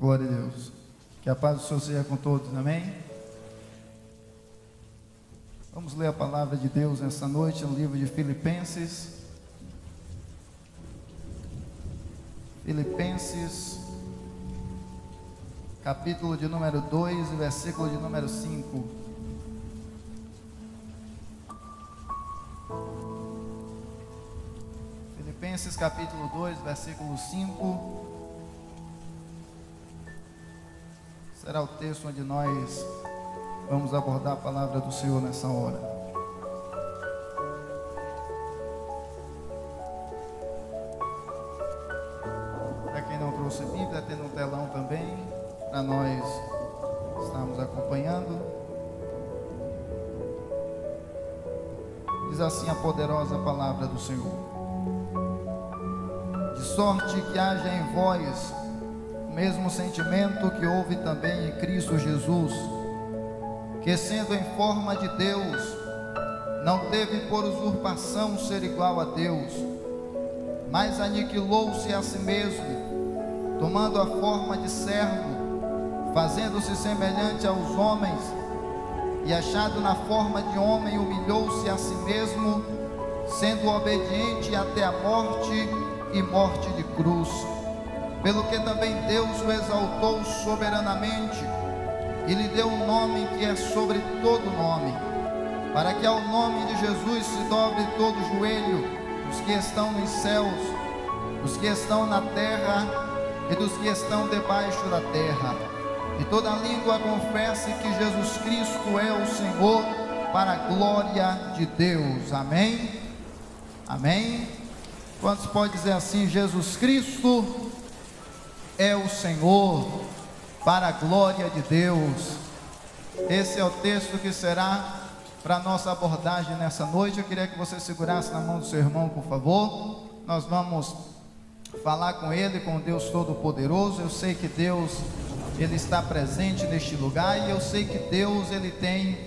Glória a Deus. Que a paz do Senhor seja com todos, amém? Vamos ler a palavra de Deus nessa noite no livro de Filipenses. Filipenses, capítulo de número 2, versículo de número 5. Filipenses capítulo 2, versículo 5. Será o texto onde nós vamos abordar a palavra do Senhor nessa hora. Para quem não trouxe Bíblia, tem no telão também, para nós estarmos acompanhando. Diz assim a poderosa palavra do Senhor: de sorte que haja em vós o mesmo sentimento que houve também em Cristo Jesus, que sendo em forma de Deus, não teve por usurpação ser igual a Deus, mas aniquilou-se a si mesmo, tomando a forma de servo, fazendo-se semelhante aos homens, e achado na forma de homem, humilhou-se a si mesmo, sendo obediente até a morte e morte de cruz. Pelo que também Deus o exaltou soberanamente e lhe deu um nome que é sobre todo nome, para que ao nome de Jesus se dobre todo o joelho, dos que estão nos céus, dos que estão na terra e dos que estão debaixo da terra, e toda língua confesse que Jesus Cristo é o Senhor, para a glória de Deus. Amém? Amém? Quantos podem dizer assim: Jesus Cristo é o Senhor, para a glória de Deus? Esse é o texto que será para a nossa abordagem nessa noite. Eu queria que você segurasse na mão do seu irmão, por favor. Nós vamos falar com ele, com Deus Todo-Poderoso. Eu sei que Deus, Ele está presente neste lugar, e eu sei que Deus, Ele tem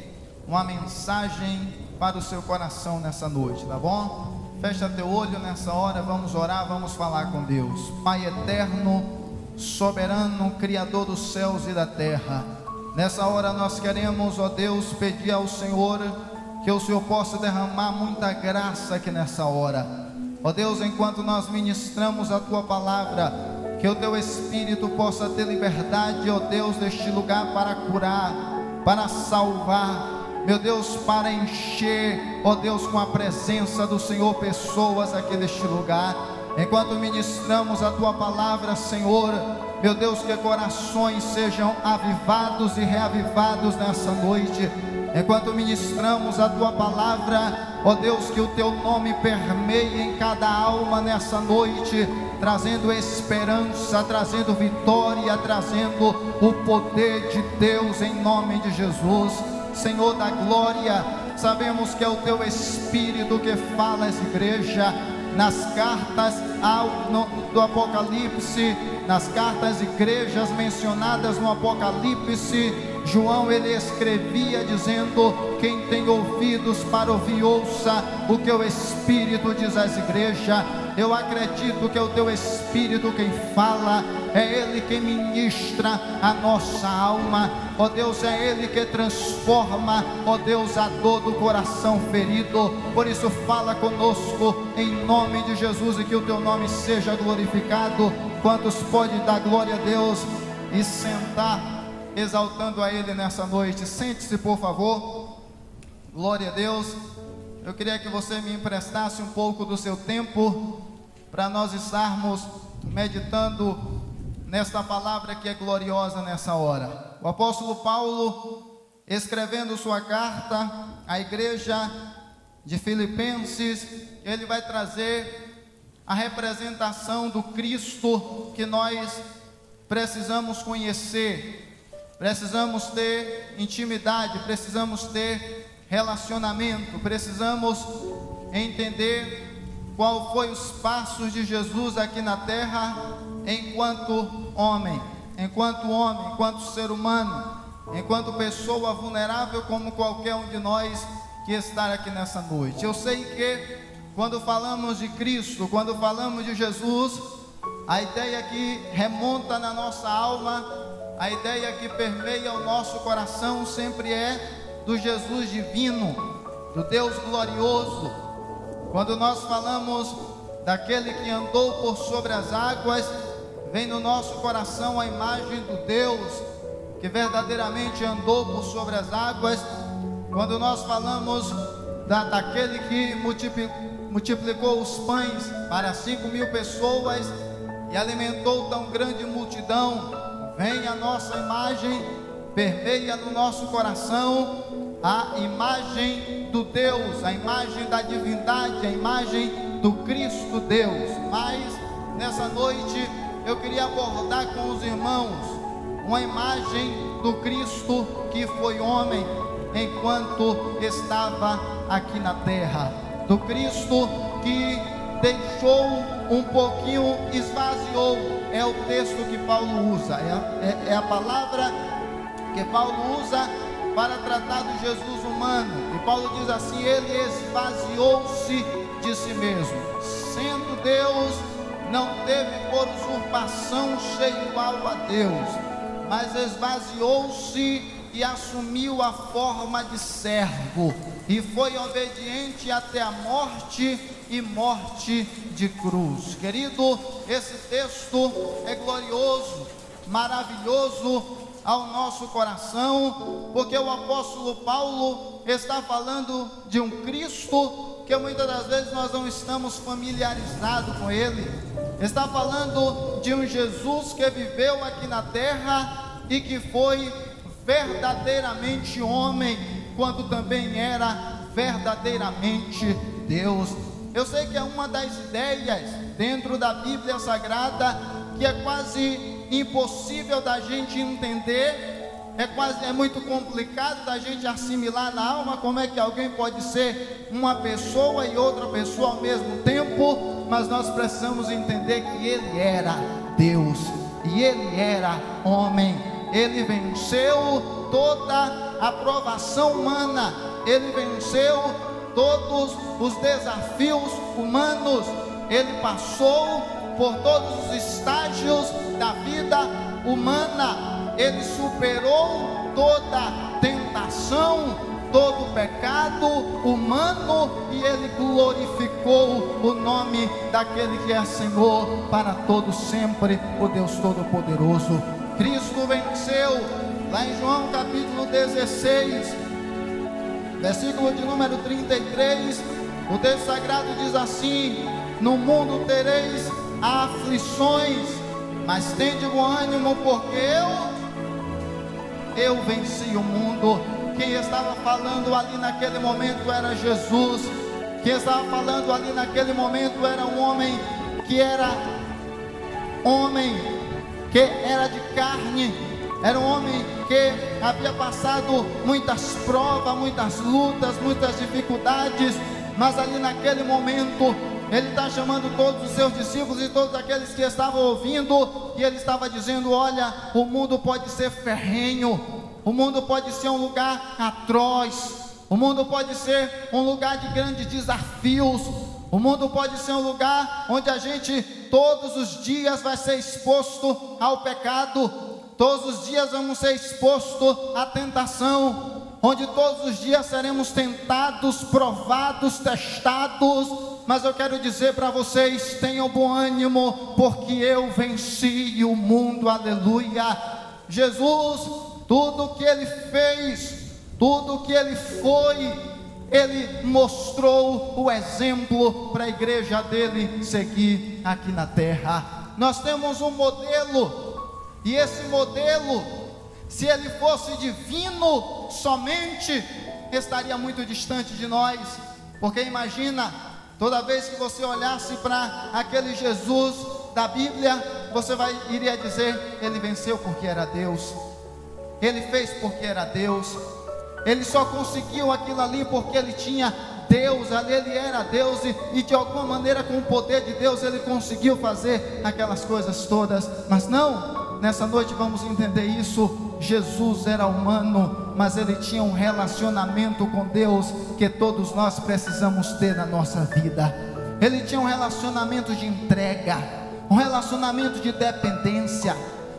uma mensagem para o seu coração nessa noite, tá bom? Fecha teu olho nessa hora, vamos orar, vamos falar com Deus. Pai eterno, soberano, Criador dos céus e da terra, nessa hora nós queremos, ó Deus, pedir ao Senhor que o Senhor possa derramar muita graça aqui nessa hora, ó Deus, enquanto nós ministramos a Tua palavra, que o Teu Espírito possa ter liberdade, ó Deus, neste lugar para curar, para salvar, meu Deus, para encher, ó Deus, com a presença do Senhor, pessoas aqui neste lugar. Enquanto ministramos a Tua palavra, Senhor, meu Deus, que corações sejam avivados e reavivados nessa noite. Enquanto ministramos a Tua palavra, ó Deus, que o Teu nome permeie em cada alma nessa noite, trazendo esperança, trazendo vitória, trazendo o poder de Deus em nome de Jesus. Senhor da glória, sabemos que é o Teu Espírito que fala às igrejas. Nas cartas do Apocalipse, nas cartas igrejas mencionadas no Apocalipse, João ele escrevia dizendo: quem tem ouvidos para ouvir, ouça o que o Espírito diz às igrejas. Eu acredito que é o Teu Espírito quem fala, é Ele quem ministra a nossa alma, ó Deus, é Ele que transforma, ó Deus, a dor do coração ferido. Por isso fala conosco em nome de Jesus, e que o Teu nome seja glorificado. Quantos podem dar glória a Deus e sentar exaltando a Ele nessa noite? Sente-se, por favor. Glória a Deus. Eu queria que você me emprestasse um pouco do seu tempo para nós estarmos meditando nesta palavra que é gloriosa nessa hora. O apóstolo Paulo, escrevendo sua carta à igreja de Filipenses, ele vai trazer a representação do Cristo que nós precisamos conhecer, precisamos ter intimidade, precisamos ter relacionamento, precisamos entender qual foi os passos de Jesus aqui na terra enquanto homem, enquanto ser humano, enquanto pessoa vulnerável como qualquer um de nós que está aqui nessa noite. Eu sei que quando falamos de Cristo, quando falamos de Jesus, a ideia que remonta na nossa alma, a ideia que permeia o nosso coração sempre é do Jesus divino, do Deus glorioso. Quando nós falamos daquele que andou por sobre as águas, vem no nosso coração a imagem do Deus que verdadeiramente andou por sobre as águas. Quando nós falamos daquele que multiplicou os pães para 5.000 pessoas e alimentou tão grande multidão, vem a nossa imagem, permeia no nosso coração a imagem do Deus, a imagem da divindade, a imagem do Cristo Deus. Mas nessa noite eu queria abordar com os irmãos uma imagem do Cristo que foi homem enquanto estava aqui na terra, do Cristo que deixou um pouquinho, esvaziou. É o texto que Paulo usa, é a palavra que Paulo usa para tratar do Jesus humano. E Paulo diz assim: ele esvaziou-se de si mesmo, sendo Deus, não teve por usurpação ser igual a Deus, mas esvaziou-se e assumiu a forma de servo, e foi obediente até a morte, e morte de cruz. Querido, esse texto é glorioso, maravilhoso ao nosso coração, porque o apóstolo Paulo está falando de um Cristo que muitas das vezes nós não estamos familiarizados com ele. Está falando de um Jesus que viveu aqui na terra e que foi verdadeiramente homem, quando também era verdadeiramente Deus. Eu sei que é uma das ideias dentro da Bíblia Sagrada que é quase impossível da gente entender, é muito complicado da gente assimilar na alma. Como é que alguém pode ser uma pessoa e outra pessoa ao mesmo tempo? Mas nós precisamos entender que ele era Deus e ele era homem. Ele venceu toda a provação humana, ele venceu todos os desafios humanos, ele passou por todos os estágios da vida humana, ele superou toda tentação, todo pecado humano, e ele glorificou o nome daquele que é Senhor para todos sempre, o Deus Todo-Poderoso. Cristo venceu. Lá em João capítulo 16, versículo de número 33, o texto sagrado diz assim: no mundo tereis aflições, mas tende bom ânimo, porque eu venci o mundo. Quem estava falando ali naquele momento era Jesus. Quem estava falando ali naquele momento era um homem que era de carne, era um homem que havia passado muitas provas, muitas lutas, muitas dificuldades, mas ali naquele momento ele está chamando todos os seus discípulos e todos aqueles que estavam ouvindo, e ele estava dizendo: olha, o mundo pode ser ferrenho, o mundo pode ser um lugar atroz, o mundo pode ser um lugar de grandes desafios, o mundo pode ser um lugar onde a gente todos os dias vai ser exposto ao pecado, todos os dias vamos ser expostos à tentação, onde todos os dias seremos tentados, provados, testados. Mas eu quero dizer para vocês: tenham bom ânimo, porque eu venci o mundo. Aleluia. Jesus, tudo que ele fez, tudo que ele foi, ele mostrou o exemplo para a igreja dele seguir aqui na terra. Nós temos um modelo, e esse modelo, se ele fosse divino somente, estaria muito distante de nós. Porque imagina, toda vez que você olhasse para aquele Jesus da Bíblia, você iria dizer: ele venceu porque era Deus, ele fez porque era Deus, ele só conseguiu aquilo ali porque ele tinha Deus, ali ele era Deus, e de alguma maneira, com o poder de Deus, ele conseguiu fazer aquelas coisas todas. Mas não, nessa noite vamos entender isso. Jesus era humano, mas ele tinha um relacionamento com Deus que todos nós precisamos ter na nossa vida. Ele tinha um relacionamento de entrega, um relacionamento de dependência,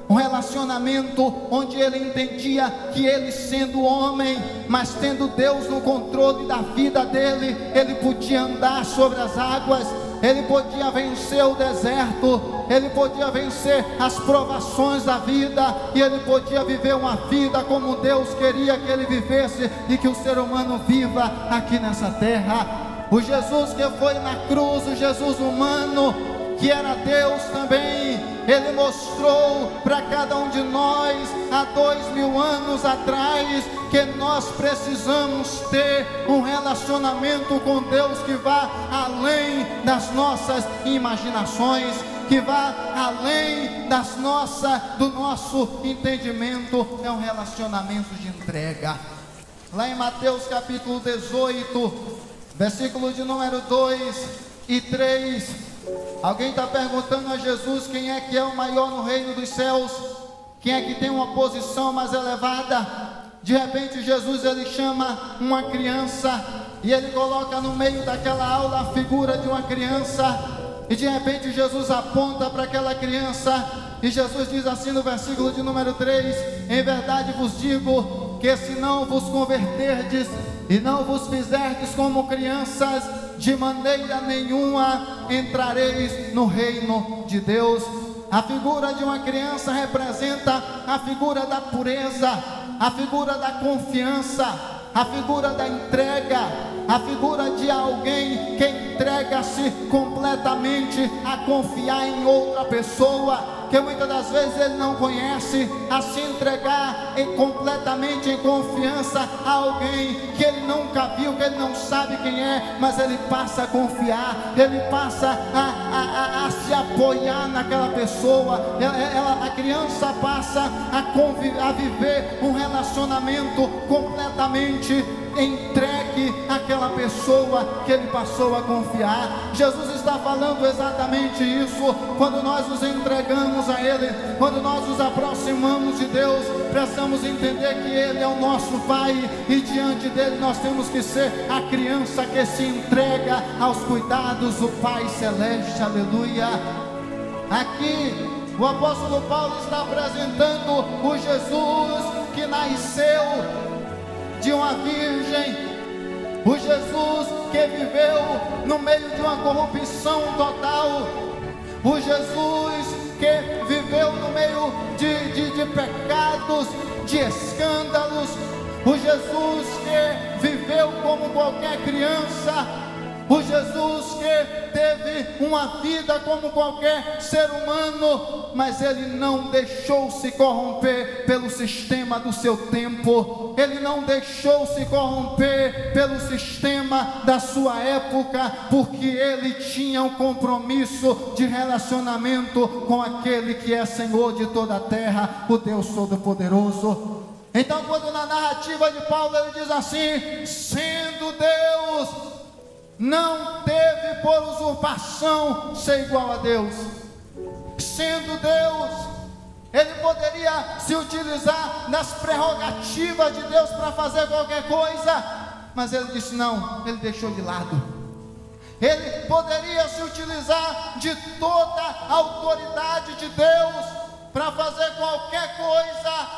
um relacionamento onde ele entendia que ele, sendo homem, mas tendo Deus no controle da vida dele, ele podia andar sobre as águas, ele podia vencer o deserto, ele podia vencer as provações da vida, e ele podia viver uma vida como Deus queria que ele vivesse e que o ser humano viva aqui nessa terra. O Jesus que foi na cruz, o Jesus humano, que era Deus também, ele mostrou para cada um de nós há 2000 anos atrás que nós precisamos ter um relacionamento com Deus que vá além das nossas imaginações, que vá além do nosso entendimento. É um relacionamento de entrega. Lá em Mateus capítulo 18, versículo de número 2 e 3, alguém está perguntando a Jesus quem é que é o maior no reino dos céus, quem é que tem uma posição mais elevada. De repente Jesus, ele chama uma criança e ele coloca no meio daquela aula a figura de uma criança, e de repente Jesus aponta para aquela criança e Jesus diz assim no versículo de número 3: em verdade vos digo que se não vos converterdes e não vos fizerdes como crianças, de maneira nenhuma entrareis no reino de Deus. A figura de uma criança representa a figura da pureza, a figura da confiança, a figura da entrega, a figura de alguém que entrega-se completamente a confiar em outra pessoa, que muitas das vezes ele não conhece, a se entregar completamente em confiança a alguém que ele nunca viu, que ele não sabe quem é, mas ele passa a confiar, ele passa a se apoiar naquela pessoa. A criança passa a viver um relacionamento completamente entregue àquela pessoa que ele passou a confiar. Jesus está falando exatamente isso. Quando nós nos entregamos a Ele, quando nós nos aproximamos de Deus, precisamos entender que Ele é o nosso Pai, e diante dele nós temos que ser a criança que se entrega aos cuidados do Pai Celeste. Aleluia. Aqui o apóstolo Paulo está apresentando o Jesus que nasceu de uma virgem, o Jesus que viveu no meio de uma corrupção total, o Jesus que viveu no meio de pecados, de escândalos, o Jesus que viveu como qualquer criança, o Jesus que teve uma vida como qualquer ser humano, mas ele não deixou se corromper pelo sistema do seu tempo, ele não deixou se corromper pelo sistema da sua época, porque ele tinha um compromisso de relacionamento com aquele que é Senhor de toda a terra, o Deus Todo-Poderoso. Então, quando na narrativa de Paulo ele diz assim: sendo Deus, não teve por usurpação ser igual a Deus. Sendo Deus, ele poderia se utilizar das prerrogativas de Deus para fazer qualquer coisa, mas ele disse não, ele deixou de lado. Ele poderia se utilizar de toda a autoridade de Deus para fazer qualquer coisa,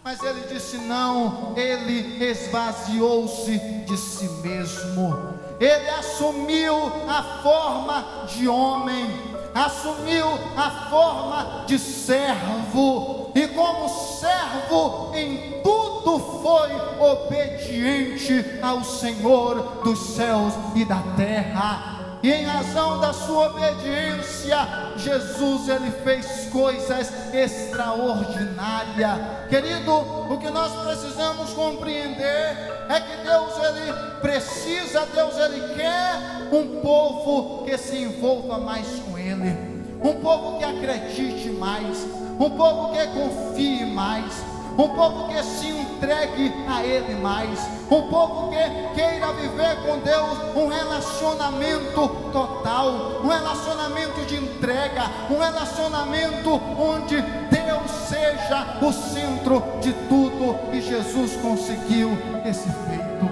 mas ele disse não, ele esvaziou-se de si mesmo. Ele assumiu a forma de homem, assumiu a forma de servo, e como servo em tudo foi obediente ao Senhor dos céus e da terra. E em razão da sua obediência, Jesus, ele fez coisas extraordinárias. Querido, o que nós precisamos compreender é que Deus, ele precisa, Deus, ele quer um povo que se envolva mais com ele, um povo que acredite mais, um povo que confie mais, um povo que se entregue a Ele mais, um povo que queira viver com Deus um relacionamento total, um relacionamento de entrega, um relacionamento onde Deus seja o centro de tudo, e Jesus conseguiu esse feito.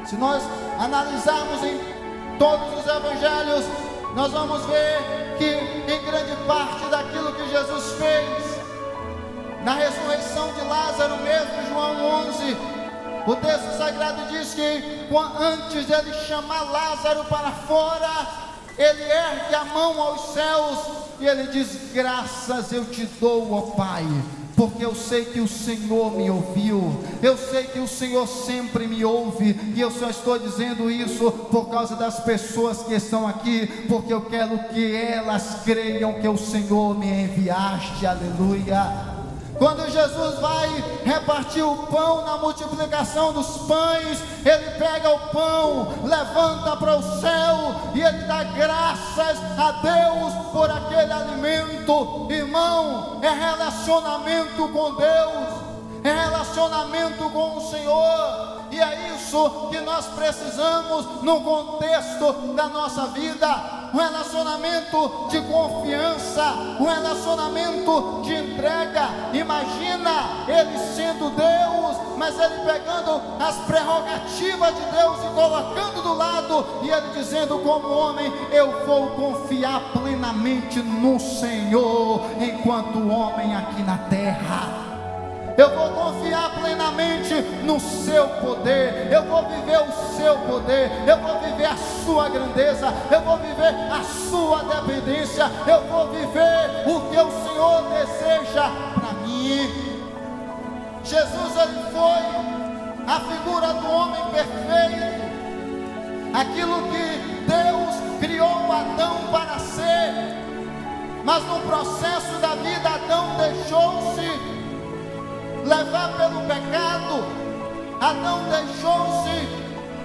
Se nós analisarmos em todos os evangelhos, nós vamos ver que em grande parte daquilo que Jesus fez, na ressurreição de Lázaro mesmo, João 11, o texto sagrado diz que antes de ele chamar Lázaro para fora, ele ergue a mão aos céus e ele diz: graças eu te dou, ó Pai, porque eu sei que o Senhor me ouviu, eu sei que o Senhor sempre me ouve, e eu só estou dizendo isso por causa das pessoas que estão aqui, porque eu quero que elas creiam que o Senhor me enviaste, aleluia. Quando Jesus vai repartir o pão na multiplicação dos pães, ele pega o pão, levanta para o céu e ele dá graças a Deus por aquele alimento. Irmão, é relacionamento com Deus, é relacionamento com o Senhor, e é isso que nós precisamos no contexto da nossa vida. Um relacionamento de confiança, um relacionamento de entrega. Imagina ele sendo Deus, mas ele pegando as prerrogativas de Deus e colocando do lado, e ele dizendo como homem: eu vou confiar plenamente no Senhor enquanto homem aqui na terra. Eu vou confiar plenamente no seu poder, eu vou viver o seu poder, eu vou viver a sua grandeza, eu vou viver a sua dependência, eu vou viver o que o Senhor deseja para mim. Jesus, ele foi a figura do homem perfeito, aquilo que Deus criou Adão para ser, mas no processo da vida Adão deixou-se levar pelo pecado, Adão deixou-se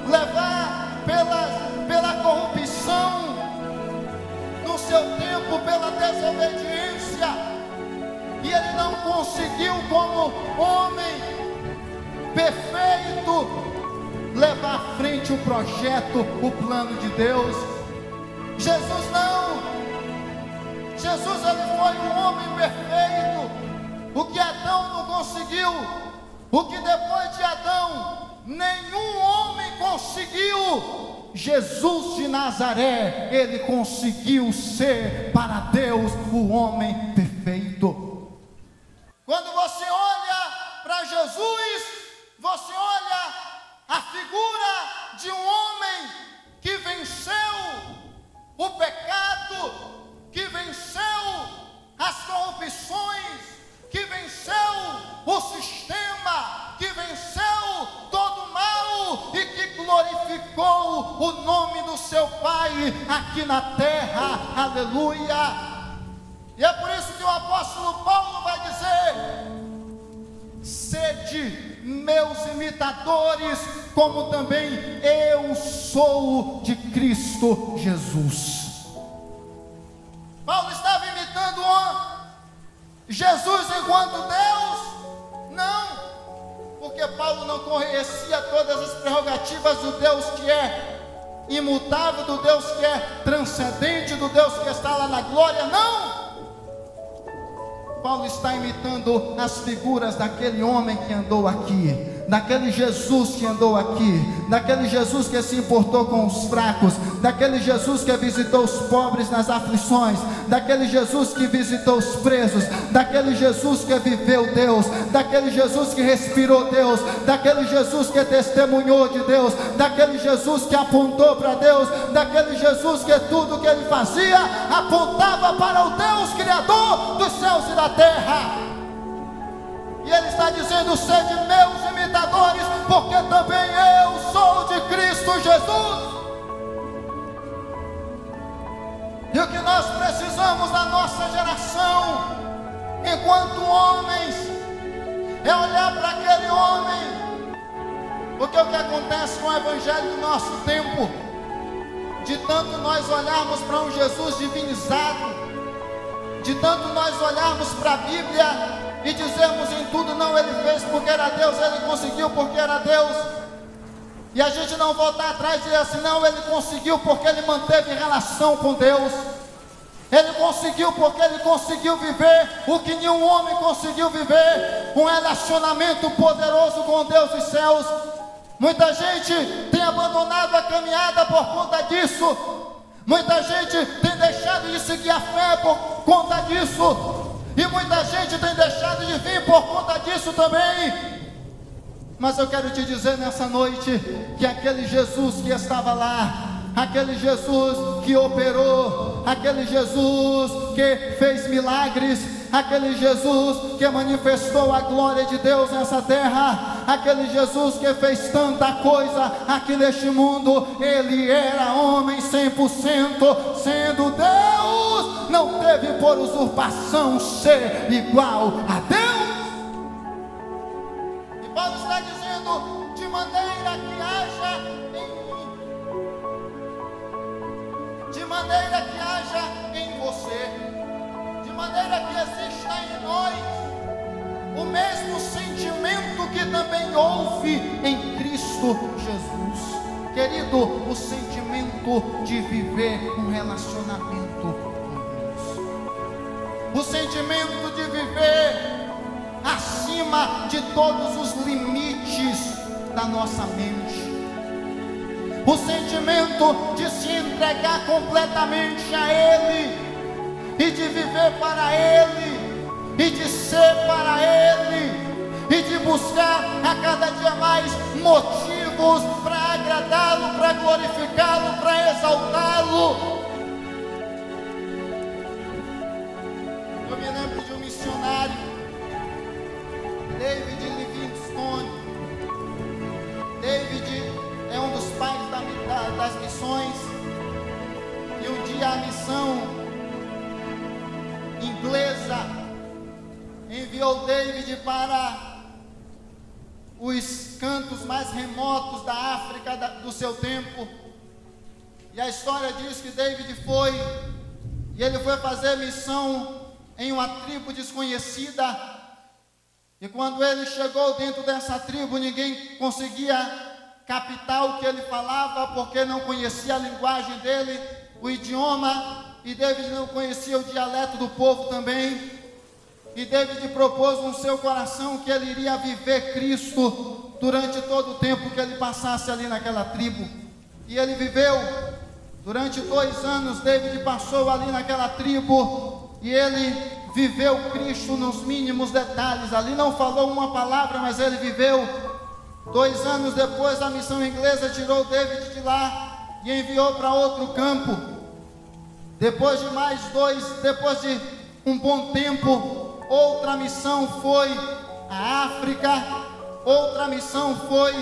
levar pela corrupção, no seu tempo pela desobediência, e ele não conseguiu, como homem perfeito, levar à frente o projeto, o plano de Deus. Jesus não, Jesus ele foi um homem perfeito. O que Adão não conseguiu, o que depois de Adão nenhum homem conseguiu, Jesus de Nazaré, ele conseguiu ser para Deus o homem perfeito. Quando você olha para Jesus, você olha a figura de um homem que venceu o pecado, que venceu as corrupções, que venceu o sistema, que venceu todo o mal e que glorificou o nome do seu Pai aqui na terra, aleluia. E é por isso que o apóstolo Paulo vai dizer: sede meus imitadores, como também eu sou de Cristo Jesus. Paulo estava imitando Jesus enquanto Deus? Não, porque Paulo não conhecia todas as prerrogativas do Deus que é imutável, do Deus que é transcendente, do Deus que está lá na glória. Não, Paulo está imitando as figuras daquele homem que andou aqui, daquele Jesus que andou aqui, daquele Jesus que se importou com os fracos, daquele Jesus que visitou os pobres nas aflições, daquele Jesus que visitou os presos, daquele Jesus que viveu Deus, daquele Jesus que respirou Deus, daquele Jesus que testemunhou de Deus, daquele Jesus que apontou para Deus, daquele Jesus que tudo que ele fazia apontava para o Deus Criador dos céus e da terra. E ele está dizendo: sede meus imitadores, porque também eu sou de Cristo Jesus. E o que nós precisamos na nossa geração, enquanto homens, é olhar para aquele homem. Porque o que acontece com o evangelho do nosso tempo, de tanto nós olharmos para um Jesus divinizado, de tanto nós olharmos para a Bíblia e dizermos em tudo: não, ele fez porque era Deus, ele conseguiu porque era Deus, e a gente não voltar atrás e dizer assim: não, ele conseguiu porque ele manteve relação com Deus, ele conseguiu porque ele conseguiu viver o que nenhum homem conseguiu viver, um relacionamento poderoso com Deus dos céus. Muita gente tem abandonado a caminhada por conta disso, Muita gente tem deixado de seguir a fé por conta disso, e muita gente tem deixado de vir por conta disso também. Mas eu quero te dizer nessa noite que aquele Jesus que estava lá, aquele Jesus que operou, aquele Jesus que fez milagres, aquele Jesus que manifestou a glória de Deus nessa terra, aquele Jesus que fez tanta coisa aqui neste mundo, ele era homem 100%, sendo Deus, não teve por usurpação ser igual a Deus. E Paulo está dizendo: de maneira que haja em mim, de maneira que haja em você, de maneira que exista em nós o mesmo sentimento que também houve em Cristo Jesus. Querido, o sentimento de viver um relacionamento com Deus, o sentimento de viver acima de todos os limites da nossa mente, o sentimento de se entregar completamente a Ele, e de viver para Ele, e de ser para Ele, e de buscar a cada dia mais motivos para agradá-lo, para glorificá-lo, para exaltá-lo. Eu me lembro de um missionário, David Livingstone. David é um dos pais das missões, e um dia a missão inglesa enviou David para os cantos mais remotos da África do seu tempo, e a história diz que David foi, e ele foi fazer missão em uma tribo desconhecida, e quando ele chegou dentro dessa tribo, ninguém conseguia captar o que ele falava, porque não conhecia a linguagem dele, o idioma, e David não conhecia o dialeto do povo também. E David propôs no seu coração que ele iria viver Cristo durante todo o tempo que ele passasse ali naquela tribo. E ele viveu durante 2 anos. David passou ali naquela tribo, e ele viveu Cristo nos mínimos detalhes. Ali não falou uma palavra, mas ele viveu. 2 anos depois, a missão inglesa tirou David de lá e enviou para outro campo. Depois de um bom tempo, outra missão foi à África, outra missão foi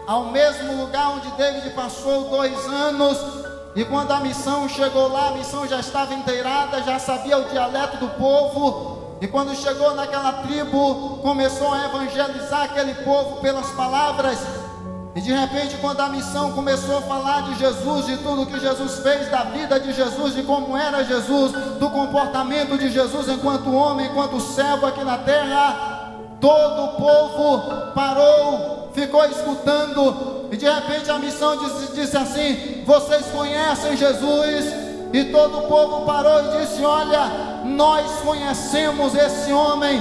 ao mesmo lugar onde David passou 2 anos. E quando a missão chegou lá, a missão já estava inteirada, já sabia o dialeto do povo. E quando chegou naquela tribo, começou a evangelizar aquele povo pelas palavras. E de repente, quando a missão começou a falar de Jesus, de tudo que Jesus fez, da vida de Jesus, de como era Jesus, do comportamento de Jesus enquanto homem, enquanto servo aqui na terra, todo o povo parou, ficou escutando. E de repente a missão disse assim: vocês conhecem Jesus? E todo o povo parou e disse: olha, nós conhecemos esse homem.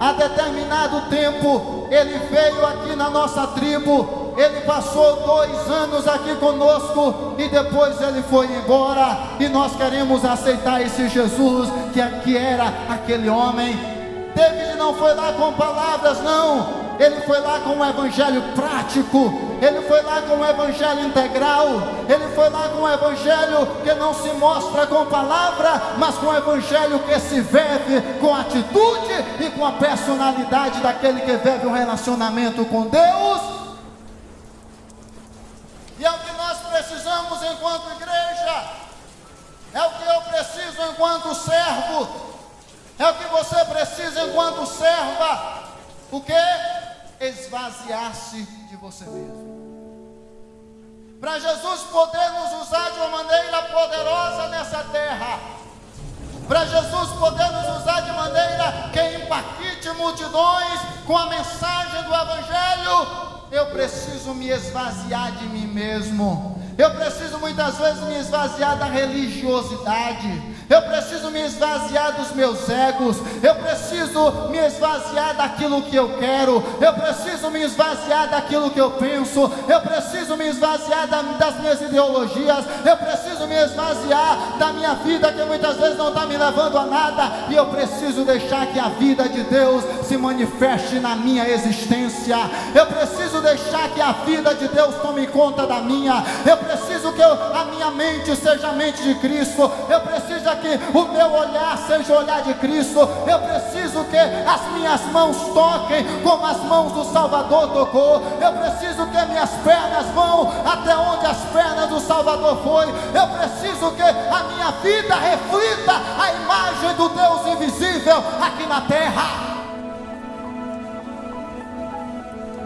Há determinado tempo ele veio aqui na nossa tribo, ele passou 2 anos aqui conosco, e depois ele foi embora, e nós queremos aceitar esse Jesus que era aquele homem. David não foi lá com palavras, não. Ele foi lá com um evangelho prático, ele foi lá com um evangelho integral, ele foi lá com um evangelho que não se mostra com palavra, mas com um evangelho que se vive com atitude e com a personalidade daquele que vive um relacionamento com Deus. E é o que nós precisamos enquanto igreja, é o que eu preciso enquanto servo, é o que você precisa enquanto serva. O que? Esvaziar-se de você mesmo, para Jesus poder nos usar de uma maneira poderosa nessa terra, para Jesus poder nos usar de maneira que impacte multidões com a mensagem do Evangelho. Eu preciso me esvaziar de mim mesmo. Eu preciso muitas vezes me esvaziar da religiosidade. Eu preciso me esvaziar dos meus egos. Eu preciso me esvaziar daquilo que eu quero. Eu preciso me esvaziar daquilo que eu penso. Eu preciso me esvaziar das minhas ideologias. Eu preciso preciso me esvaziar da minha vida, que muitas vezes não está me levando a nada, e eu preciso deixar que a vida de Deus se manifeste na minha existência. Eu preciso deixar que a vida de Deus tome conta da minha. Eu preciso que a minha mente seja a mente de Cristo. Eu preciso que o meu olhar seja o olhar de Cristo. Eu preciso que as minhas mãos toquem como as mãos do Salvador tocou. Eu preciso que minhas pernas vão até onde as pernas do Salvador foi. Eu preciso que a minha vida reflita a imagem do Deus invisível aqui na terra.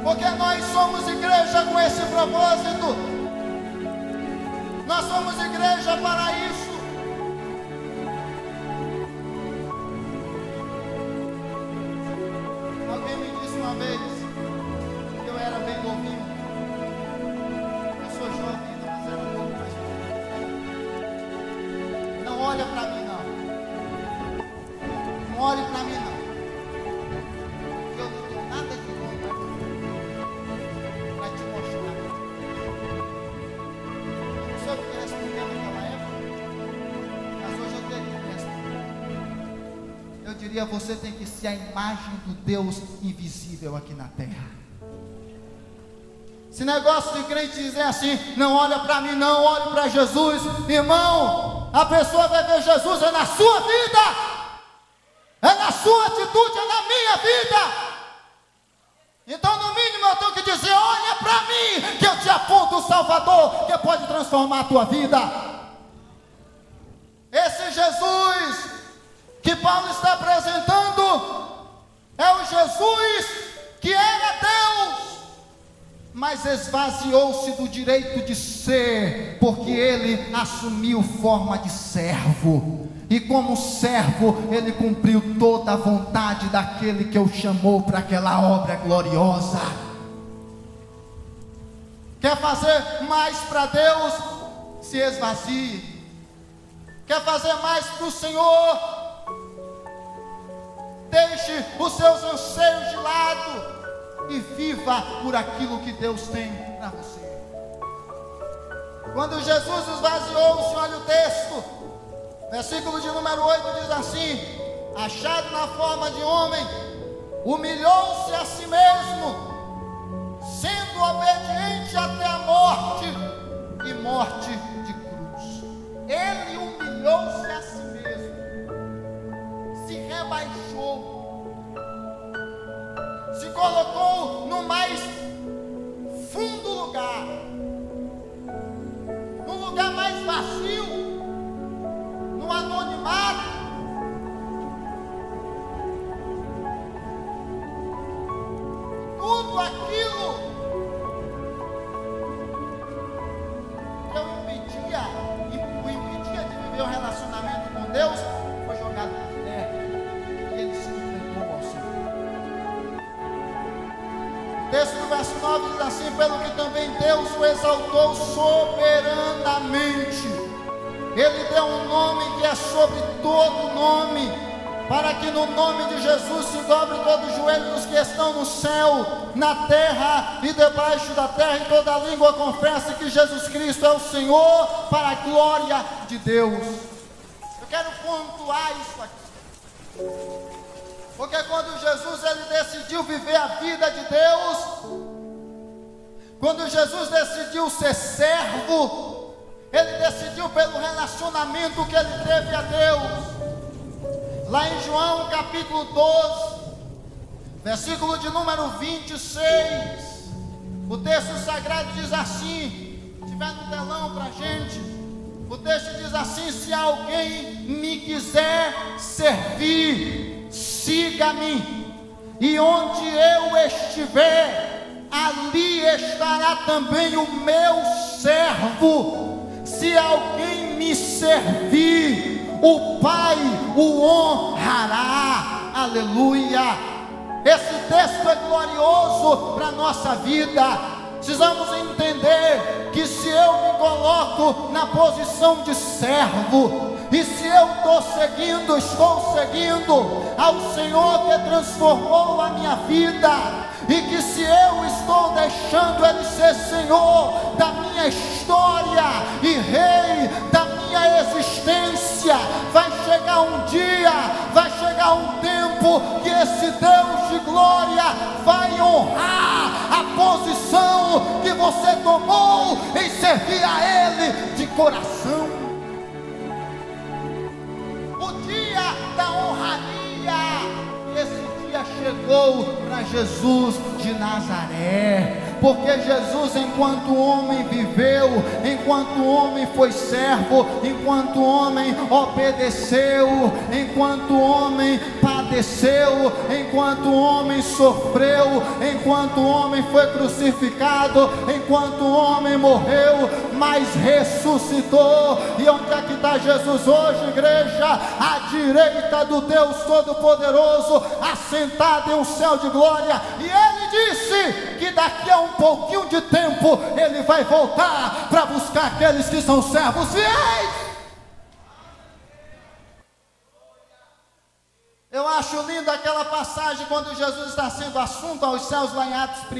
Porque nós somos igreja com esse propósito. Nós somos igreja para isso. Alguém me disse uma vez que eu era bem novinho. Eu sou jovem ainda, mas era um pouco mais novo. Não olha para mim não. Não olhe para mim não. Eu não tenho nada de bom para te mostrar. Não sei o que responder naquela época, mas hoje eu tenho que responder. Eu diria, você tem que ser a imagem do Deus invisível aqui na terra. Esse negócio de crente dizer assim, não olha para mim não, olhe para Jesus. Irmão, a pessoa vai ver Jesus é na sua vida, é na sua atitude, é na minha vida. Então no mínimo eu tenho que dizer, olha para mim, que eu te aponto o Salvador, que pode transformar a tua vida. Esse Jesus que Paulo está apresentando é o Jesus que era Deus, mas esvaziou-se do direito de ser, porque ele assumiu forma de servo, e como servo ele cumpriu toda a vontade daquele que o chamou para aquela obra gloriosa. Quer fazer mais para Deus? Se esvazie. Quer fazer mais para o Senhor? Deixe os seus anseios de lado e viva por aquilo que Deus tem para você. Quando Jesus esvaziou-se, olha o texto, versículo de número 8 diz assim: achado na forma de homem, humilhou-se a si mesmo, sendo obediente até a morte, e morte de cruz. Ele humilhou-se a si mesmo, se rebaixou, se colocou no mais fundo lugar, no lugar mais vazio, no anonimato. Tudo aquilo que o impedia de viver um relacionamento com Deus foi jogado por terra, e ele se entregou ao Senhor. O texto do verso 9 diz assim: pelo que também Deus o exaltou soberanamente, ele deu um nome que é sobre todo nome, para que no nome de Jesus se dobre todo o joelho dos que estão no céu, na terra e debaixo da terra, e toda língua confesse que Jesus Cristo é o Senhor, para a glória de Deus. Eu quero pontuar isso aqui, porque quando Jesus ele decidiu viver a vida de Deus, quando Jesus decidiu ser servo, ele decidiu pelo relacionamento que ele teve a Deus. Lá em João capítulo 12, versículo de número 26, o texto sagrado diz assim, se tiver no telão para a gente, o texto diz assim: se alguém me quiser servir, siga-me, e onde eu estiver, ali estará também o meu servo. Se alguém me servir, o Pai o honrará. Aleluia. Esse texto é glorioso para a nossa vida. Precisamos entender que se eu me coloco na posição de servo, E se eu estou seguindo ao Senhor que transformou a minha vida, e que se eu estou deixando Ele ser Senhor da minha história e Rei da minha existência, vai chegar um dia, vai chegar um tempo que esse Deus de glória vai honrar a posição que você tomou em servir a Ele de coração. O dia da honraria, esse dia chegou para Jesus de Nazaré, porque Jesus, enquanto homem, viveu, enquanto homem foi servo, enquanto homem obedeceu, enquanto homem padeceu, enquanto homem sofreu, enquanto homem foi crucificado, enquanto homem morreu, mas ressuscitou. E onde é que está Jesus hoje, igreja? À direita do Deus Todo-Poderoso, assentado em um céu de glória. E Ele disse que daqui a um pouquinho de tempo Ele vai voltar para buscar aqueles que são servos fiéis. Eu acho linda aquela passagem quando Jesus está sendo assunto aos céus lá em Atos 1,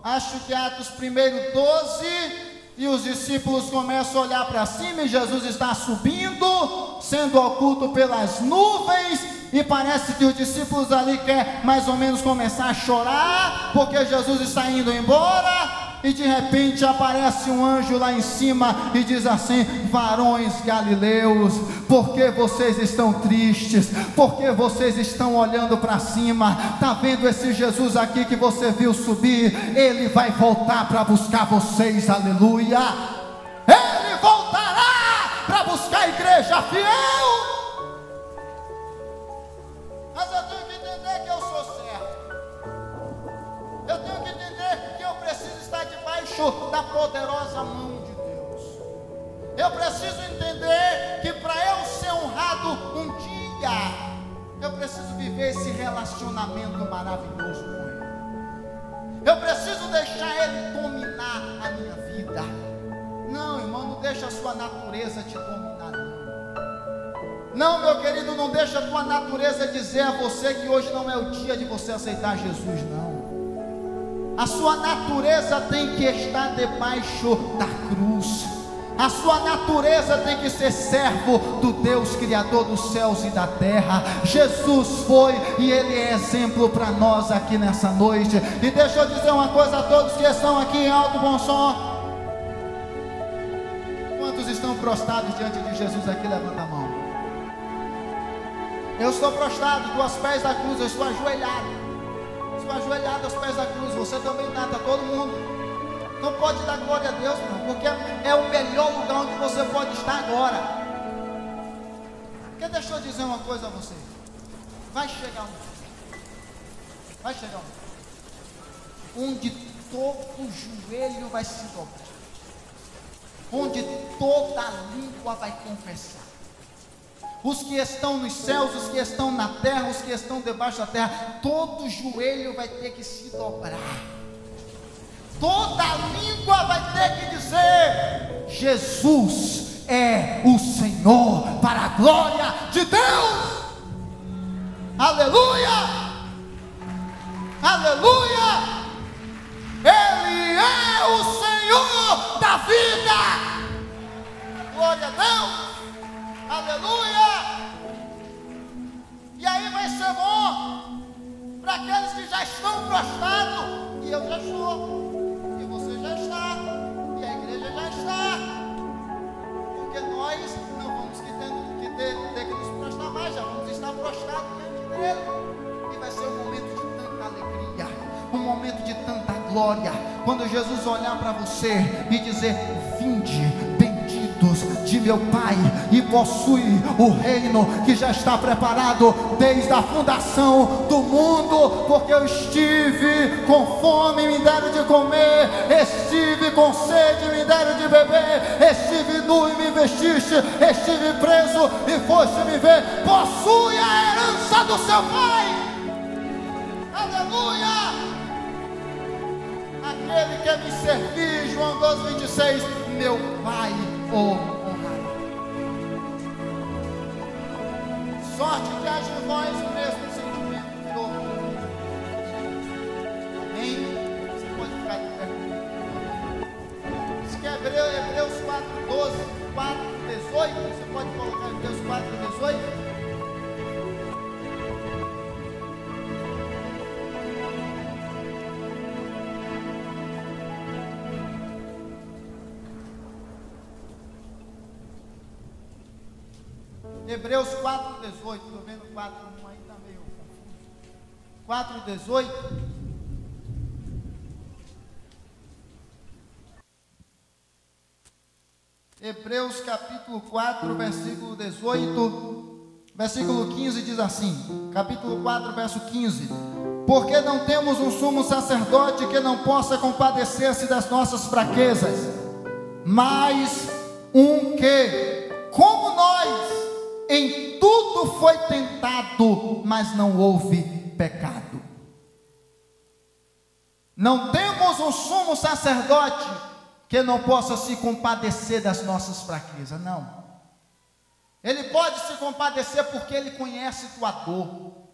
acho que Atos 12, e os discípulos começam a olhar para cima e Jesus está subindo, sendo oculto pelas nuvens. E parece que os discípulos ali querem mais ou menos começar a chorar, porque Jesus está indo embora. E de repente aparece um anjo lá em cima e diz assim: varões galileus, por que vocês estão tristes? Por que vocês estão olhando para cima? Está vendo esse Jesus aqui que você viu subir? Ele vai voltar para buscar vocês, aleluia. Ele voltará para buscar a igreja fiel. Mas eu tenho que entender que eu sou certo. Eu tenho que entender que eu preciso estar debaixo da poderosa mão de Deus. Eu preciso entender que para eu ser honrado um dia, eu preciso viver esse relacionamento maravilhoso com Ele. Eu preciso deixar Ele dominar a minha vida. Não, irmão, não deixa a sua natureza te dominar, não. Não, meu querido, não deixa a tua natureza dizer a você que hoje não é o dia de você aceitar Jesus, não. A sua natureza tem que estar debaixo da cruz. A sua natureza tem que ser servo do Deus Criador dos céus e da terra. Jesus foi e Ele é exemplo para nós aqui nessa noite. E deixa eu dizer uma coisa a todos que estão aqui em alto bom som. Quantos estão prostrados diante de Jesus aqui? Levanta a mão. Eu estou prostrado, estou aos pés da cruz, eu estou ajoelhado. Estou ajoelhado aos pés da cruz. Você também está todo mundo. Não pode dar glória a Deus, não, porque é o melhor lugar onde você pode estar agora. Porque deixa eu dizer uma coisa a você. Vai chegar onde todo joelho vai se dobrar, onde toda língua vai confessar. Os que estão nos céus, os que estão na terra, os que estão debaixo da terra, todo joelho vai ter que se dobrar. Toda língua vai ter que dizer: Jesus é o Senhor, para a glória de Deus. Aleluia, aleluia. Ele é o Senhor da vida. Glória a Deus. Aleluia! E aí vai ser bom para aqueles que já estão prostrados. E eu já estou, e você já está, e a igreja já está. Porque nós não vamos ter que nos prostrar mais, já vamos estar prostrados diante dele. E vai ser um momento de tanta alegria, um momento de tanta glória, quando Jesus olhar para você e dizer: vinde, de meu Pai, e possui o reino que já está preparado desde a fundação do mundo, porque eu estive com fome, me deram de comer, estive com sede, me deram de beber, estive nu e me vestiste, estive preso e foste me ver. Possui a herança do seu Pai. Aleluia. Aquele que me servir, João 12:26, meu Pai o honrará. sorte que haja em vós o mesmo sentimento que houve. Amém? Você pode ficar de pé. Diz que é Hebreus 4:12, 4:18. Você pode colocar Hebreus 4:18. Hebreus 4:18, estou vendo 4:1 aí, está meio confuso. 4:18. Hebreus capítulo 4, versículo 18, versículo 15 diz assim, capítulo 4, verso 15: porque não temos um sumo sacerdote que não possa compadecer-se das nossas fraquezas, mas um que, como nós, em tudo foi tentado, mas não houve pecado. Não temos um sumo sacerdote que não possa se compadecer das nossas fraquezas, não. Ele pode se compadecer porque ele conhece tua dor.